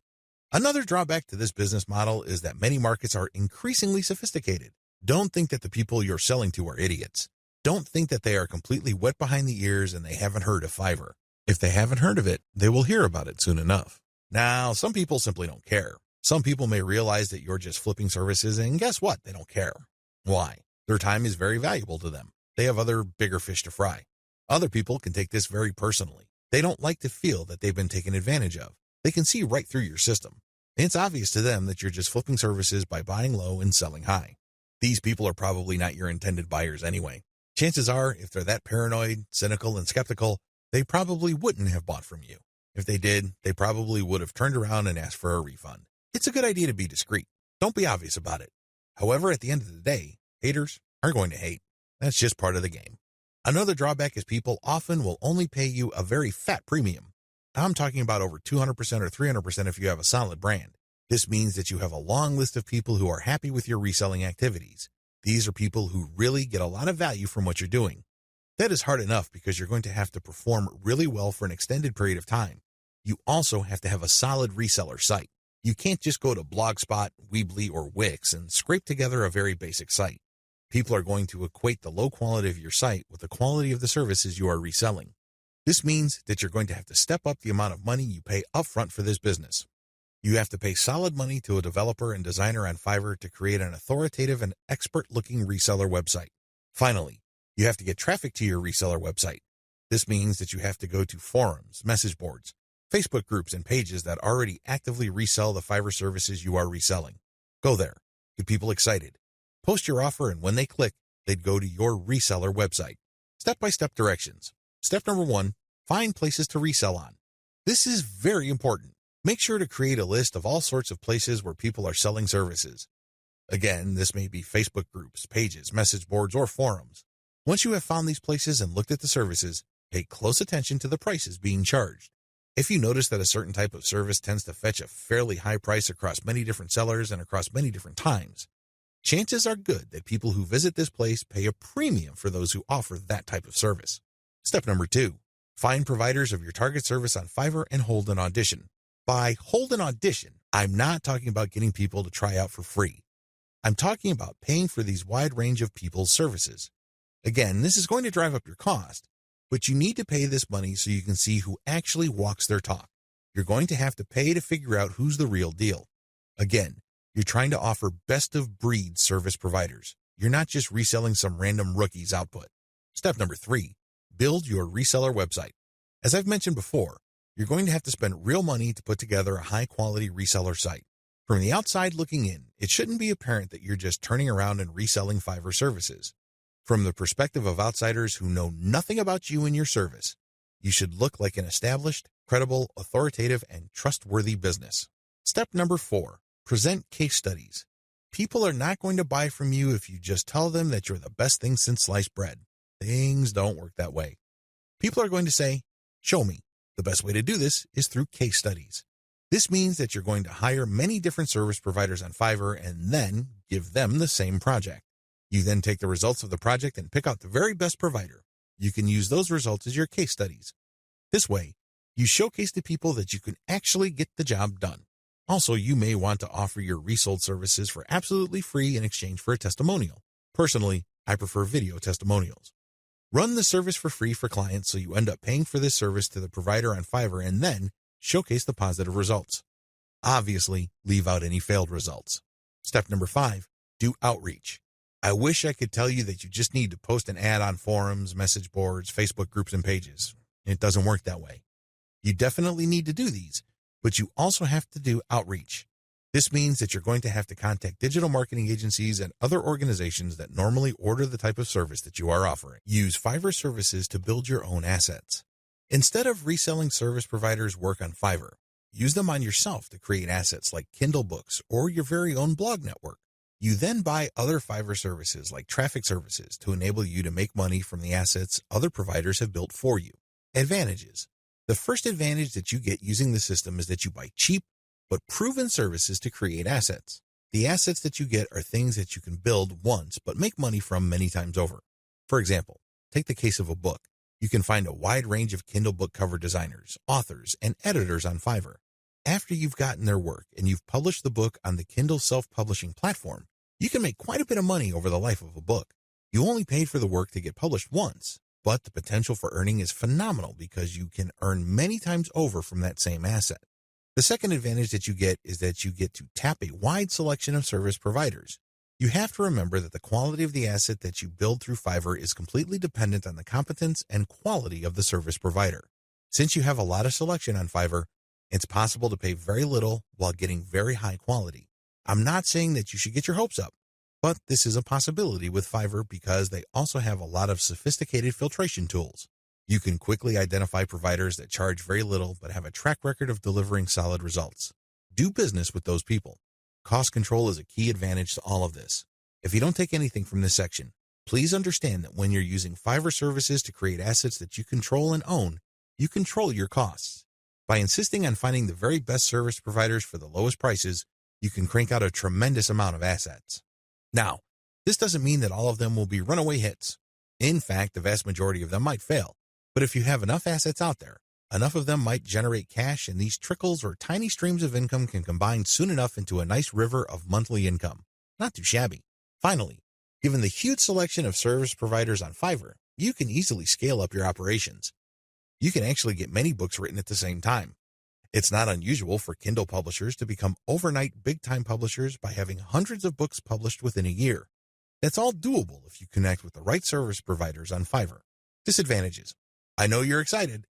S1: Another drawback to this business model is that many markets are increasingly sophisticated. Don't think that the people you're selling to are idiots. Don't think that they are completely wet behind the ears and they haven't heard of Fiverr. If they haven't heard of it, they will hear about it soon enough. Now, some people simply don't care. Some people may realize that you're just flipping services, and guess what? They don't care. Why? Their time is very valuable to them. They have other bigger fish to fry. Other people can take this very personally. They don't like to feel that they've been taken advantage of. They can see right through your system. And it's obvious to them that you're just flipping services by buying low and selling high. These people are probably not your intended buyers anyway. Chances are, if they're that paranoid, cynical, and skeptical, they probably wouldn't have bought from you. If they did, they probably would have turned around and asked for a refund. It's a good idea to be discreet. Don't be obvious about it. However, at the end of the day, haters are going to hate. That's just part of the game. Another drawback is people often will only pay you a very fat premium. I'm talking about over 200% or 300% if you have a solid brand. This means that you have a long list of people who are happy with your reselling activities. These are people who really get a lot of value from what you're doing. That is hard enough because you're going to have to perform really well for an extended period of time. You also have to have a solid reseller site. You can't just go to Blogspot, Weebly, or Wix and scrape together a very basic site. People are going to equate the low quality of your site with the quality of the services you are reselling. This means that you're going to have to step up the amount of money you pay upfront for this business. You have to pay solid money to a developer and designer on Fiverr to create an authoritative and expert-looking reseller website. Finally, you have to get traffic to your reseller website. This means that you have to go to forums, message boards, Facebook groups, and pages that already actively resell the Fiverr services you are reselling. Go there. Get people excited. Post your offer, and when they click, they'd go to your reseller website. Step-by-step directions. Step number 1, find places to resell on. This is very important. Make sure to create a list of all sorts of places where people are selling services. Again, this may be Facebook groups, pages, message boards, or forums. Once you have found these places and looked at the services, pay close attention to the prices being charged. If you notice that a certain type of service tends to fetch a fairly high price across many different sellers and across many different times, chances are good that people who visit this place pay a premium for those who offer that type of service. Step number 2, find providers of your target service on Fiverr and hold an audition. By hold an audition, I'm not talking about getting people to try out for free. I'm talking about paying for these wide range of people's services. Again, this is going to drive up your cost, but you need to pay this money so you can see who actually walks their talk. You're going to have to pay to figure out who's the real deal. Again, you're trying to offer best-of-breed service providers. You're not just reselling some random rookie's output. Step number 3, build your reseller website. As I've mentioned before, you're going to have to spend real money to put together a high-quality reseller site. From the outside looking in, it shouldn't be apparent that you're just turning around and reselling Fiverr services. From the perspective of outsiders who know nothing about you and your service, you should look like an established, credible, authoritative, and trustworthy business. Step number 4, present case studies. People are not going to buy from you if you just tell them that you're the best thing since sliced bread. Things don't work that way. People are going to say, show me. The best way to do this is through case studies. This means that you're going to hire many different service providers on Fiverr and then give them the same project. You then take the results of the project and pick out the very best provider. You can use those results as your case studies. This way, you showcase to people that you can actually get the job done. Also, you may want to offer your resold services for absolutely free in exchange for a testimonial. Personally, I prefer video testimonials. Run the service for free for clients so you end up paying for this service to the provider on Fiverr and then showcase the positive results. Obviously, leave out any failed results. Step number 5, do outreach. I wish I could tell you that you just need to post an ad on forums, message boards, Facebook groups, and pages. It doesn't work that way. You definitely need to do these, but you also have to do outreach. This means that you're going to have to contact digital marketing agencies and other organizations that normally order the type of service that you are offering. Use Fiverr services to build your own assets. Instead of reselling service providers' work on Fiverr, use them on yourself to create assets like Kindle books or your very own blog network. You then buy other Fiverr services like traffic services to enable you to make money from the assets other providers have built for you. Advantages. The first advantage that you get using the system is that you buy cheap but proven services to create assets. The assets that you get are things that you can build once but make money from many times over. For example, take the case of a book. You can find a wide range of Kindle book cover designers, authors, and editors on Fiverr. After you've gotten their work and you've published the book on the Kindle self-publishing platform, you can make quite a bit of money over the life of a book. You only paid for the work to get published once, but the potential for earning is phenomenal because you can earn many times over from that same asset. The second advantage that you get is that you get to tap a wide selection of service providers. You have to remember that the quality of the asset that you build through Fiverr is completely dependent on the competence and quality of the service provider. Since you have a lot of selection on Fiverr, it's possible to pay very little while getting very high quality. I'm not saying that you should get your hopes up, but this is a possibility with Fiverr because they also have a lot of sophisticated filtration tools. You can quickly identify providers that charge very little but have a track record of delivering solid results. Do business with those people. Cost control is a key advantage to all of this. If you don't take anything from this section, please understand that when you're using Fiverr services to create assets that you control and own, you control your costs. By insisting on finding the very best service providers for the lowest prices, you can crank out a tremendous amount of assets. Now, this doesn't mean that all of them will be runaway hits. In fact, the vast majority of them might fail. But if you have enough assets out there, enough of them might generate cash, and these trickles or tiny streams of income can combine soon enough into a nice river of monthly income. Not too shabby. Finally, given the huge selection of service providers on Fiverr, you can easily scale up your operations. You can actually get many books written at the same time. It's not unusual for Kindle publishers to become overnight big-time publishers by having hundreds of books published within a year. That's all doable if you connect with the right service providers on Fiverr. Disadvantages. I know you're excited.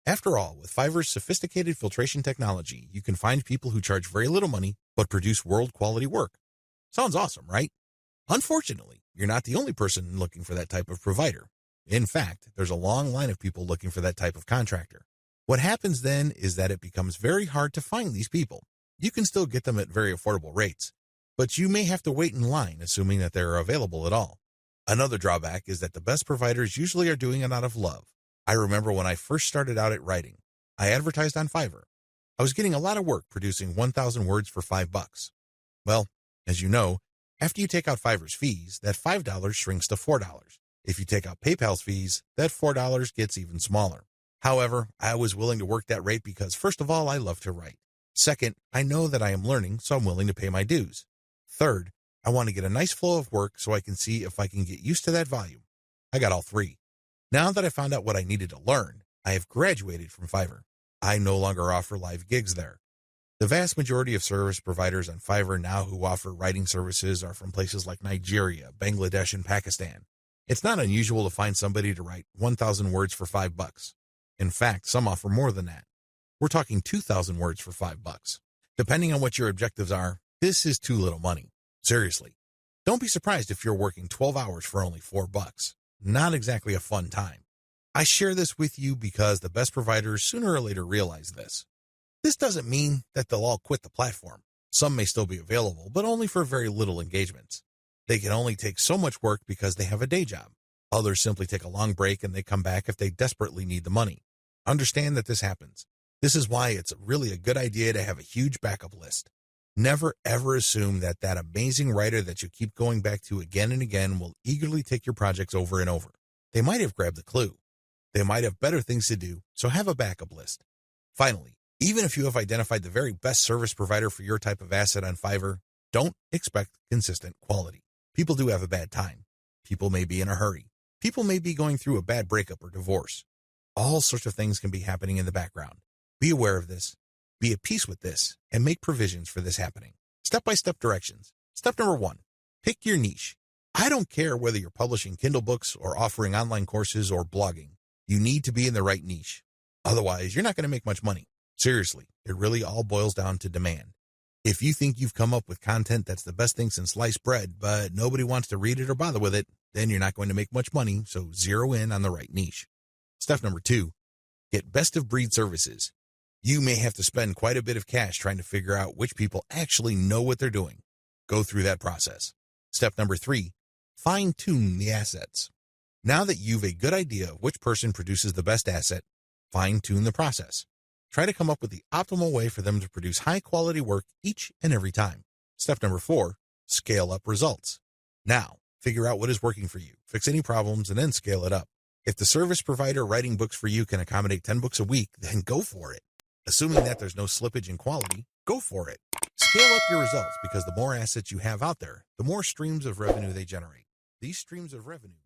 S1: After all, with Fiverr's sophisticated filtration technology, you can find people who charge very little money but produce world-quality work. Sounds awesome, right? Unfortunately, you're not the only person looking for that type of provider. In fact, there's a long line of people looking for that type of contractor. What happens then is that it becomes very hard to find these people. You can still get them at very affordable rates, but you may have to wait in line assuming that they're available at all. Another drawback is that the best providers usually are doing it out of love. I remember when I first started out at writing, I advertised on Fiverr. I was getting a lot of work producing 1,000 words for $5. Well, as you know, after you take out Fiverr's fees, that $5 shrinks to $4. If you take out PayPal's fees, that $4 gets even smaller. However, I was willing to work that rate because, first of all, I love to write. Second, I know that I am learning, so I'm willing to pay my dues. Third, I want to get a nice flow of work so I can see if I can get used to that volume. I got all three. Now that I found out what I needed to learn, I have graduated from Fiverr. I no longer offer live gigs there. The vast majority of service providers on Fiverr now who offer writing services are from places like Nigeria, Bangladesh, and Pakistan. It's not unusual to find somebody to write 1,000 words for $5. In fact, some offer more than that. We're talking 2,000 words for $5. Depending on what your objectives are, this is too little money. Seriously. Don't be surprised if you're working 12 hours for only $4. Not exactly a fun time. I share this with you because the best providers sooner or later realize this. This doesn't mean that they'll all quit the platform. Some may still be available, but only for very little engagements. They can only take so much work because they have a day job. Others simply take a long break and they come back if they desperately need the money. Understand that this happens. This is why it's really a good idea to have a huge backup list. Never ever assume that that amazing writer that you keep going back to again and again will eagerly take your projects over and over. They might have grabbed the clue. They might have better things to do, so have a backup list. Finally, even if you have identified the very best service provider for your type of asset on Fiverr, don't expect consistent quality. People do have a bad time. People may be in a hurry. People may be going through a bad breakup or divorce. All sorts of things can be happening in the background. Be aware of this. Be at peace with this and make provisions for this happening. Step-by-step directions. Step number 1, pick your niche. I don't care whether you're publishing Kindle books or offering online courses or blogging. You need to be in the right niche. Otherwise, you're not going to make much money. Seriously, it really all boils down to demand. If you think you've come up with content that's the best thing since sliced bread, but nobody wants to read it or bother with it, then you're not going to make much money, so zero in on the right niche. Step number 2, get best-of-breed services. You may have to spend quite a bit of cash trying to figure out which people actually know what they're doing. Go through that process. Step number 3, fine-tune the assets. Now that you've a good idea of which person produces the best asset, fine-tune the process. Try to come up with the optimal way for them to produce high-quality work each and every time. Step number 4, scale up results. Now, figure out what is working for you, fix any problems, and then scale it up. If the service provider writing books for you can accommodate 10 books a week, then go for it. Assuming that there's no slippage in quality, go for it. Scale up your results because the more assets you have out there, the more streams of revenue they generate. These streams of revenue